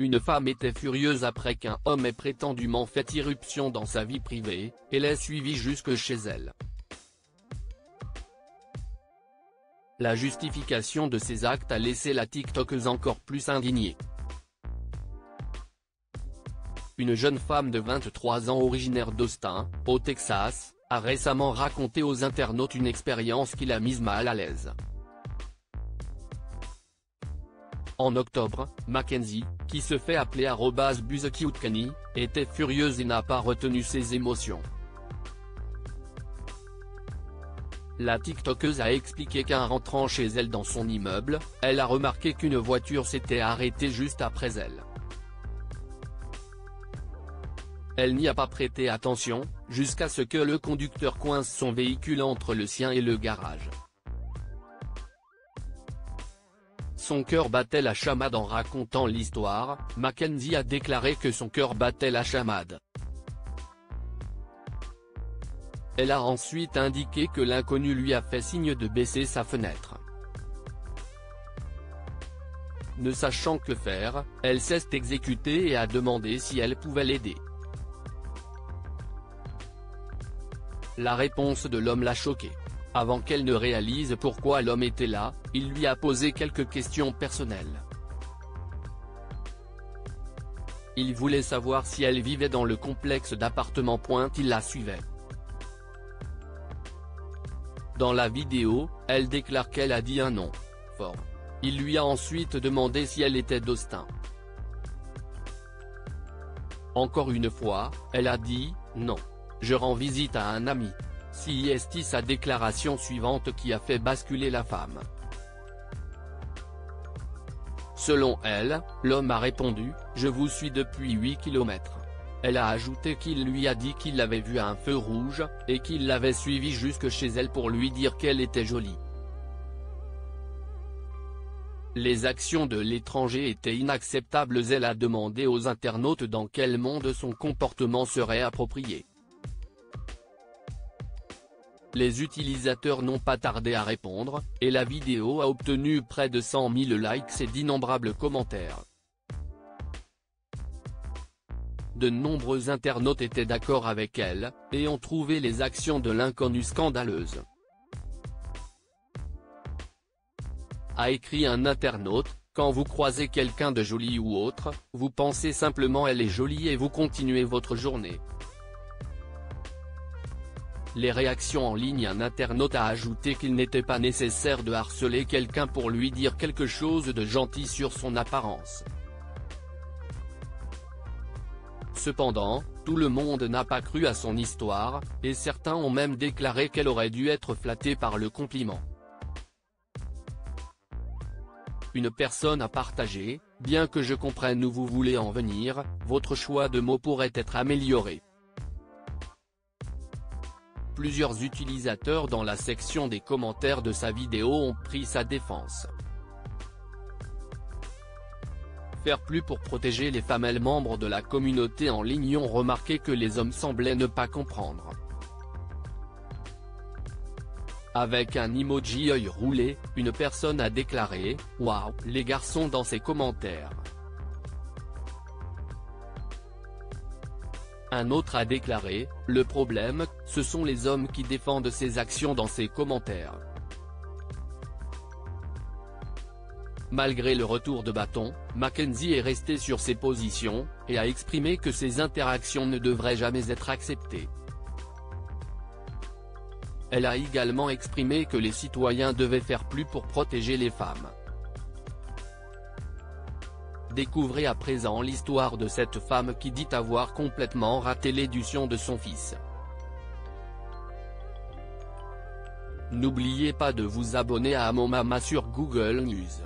Une femme était furieuse après qu'un homme ait prétendument fait irruption dans sa vie privée, et l'ait suivie jusque chez elle. La justification de ces actes a laissé la TikTokeuse encore plus indignée. Une jeune femme de 23 ans originaire d'Austin, au Texas, a récemment raconté aux internautes une expérience qui l'a mise mal à l'aise. En octobre, Mackenzie, qui se fait appeler @BuzzyCuteCanny, était furieuse et n'a pas retenu ses émotions. La TikTokeuse a expliqué qu'en rentrant chez elle dans son immeuble, elle a remarqué qu'une voiture s'était arrêtée juste après elle. Elle n'y a pas prêté attention, jusqu'à ce que le conducteur coince son véhicule entre le sien et le garage. Son cœur battait la chamade. En racontant l'histoire, Mackenzie a déclaré que son cœur battait la chamade. Elle a ensuite indiqué que l'inconnu lui a fait signe de baisser sa fenêtre. Ne sachant que faire, elle s'est exécutée et a demandé si elle pouvait l'aider. La réponse de l'homme l'a choquée. Avant qu'elle ne réalise pourquoi l'homme était là, il lui a posé quelques questions personnelles. Il voulait savoir si elle vivait dans le complexe d'appartements. Il la suivait. Dans la vidéo, elle déclare qu'elle a dit un nom fort. Il lui a ensuite demandé si elle était d'Austin. Encore une fois, elle a dit « Non. Je rends visite à un ami ». C'est sa déclaration suivante qui a fait basculer la femme. Selon elle, l'homme a répondu « Je vous suis depuis 8 km ». Elle a ajouté qu'il lui a dit qu'il l'avait vue à un feu rouge, et qu'il l'avait suivie jusque chez elle pour lui dire qu'elle était jolie. Les actions de l'étranger étaient inacceptables. Elle a demandé aux internautes dans quel monde son comportement serait approprié. Les utilisateurs n'ont pas tardé à répondre, et la vidéo a obtenu près de 100 000 likes et d'innombrables commentaires. De nombreux internautes étaient d'accord avec elle, et ont trouvé les actions de l'inconnu scandaleuses. A écrit un internaute, quand vous croisez quelqu'un de joli ou autre, vous pensez simplement elle est jolie et vous continuez votre journée. Les réactions en ligne. Un internaute a ajouté qu'il n'était pas nécessaire de harceler quelqu'un pour lui dire quelque chose de gentil sur son apparence. Cependant, tout le monde n'a pas cru à son histoire, et certains ont même déclaré qu'elle aurait dû être flattée par le compliment. Une personne a partagé « Bien que je comprenne où vous voulez en venir, votre choix de mots pourrait être amélioré ». Plusieurs utilisateurs dans la section des commentaires de sa vidéo ont pris sa défense. Faire plus pour protéger les femmes. Les membres de la communauté en ligne ont remarqué que les hommes semblaient ne pas comprendre. Avec un emoji œil roulé, une personne a déclaré « Waouh, les garçons » dans ses commentaires. Un autre a déclaré « Le problème, ce sont les hommes qui défendent ces actions » dans ses commentaires. Malgré le retour de bâton, Mackenzie est restée sur ses positions, et a exprimé que ces interactions ne devraient jamais être acceptées. Elle a également exprimé que les citoyens devaient faire plus pour protéger les femmes. Découvrez à présent l'histoire de cette femme qui dit avoir complètement raté l'éducation de son fils. N'oubliez pas de vous abonner à Mon Mama sur Google News.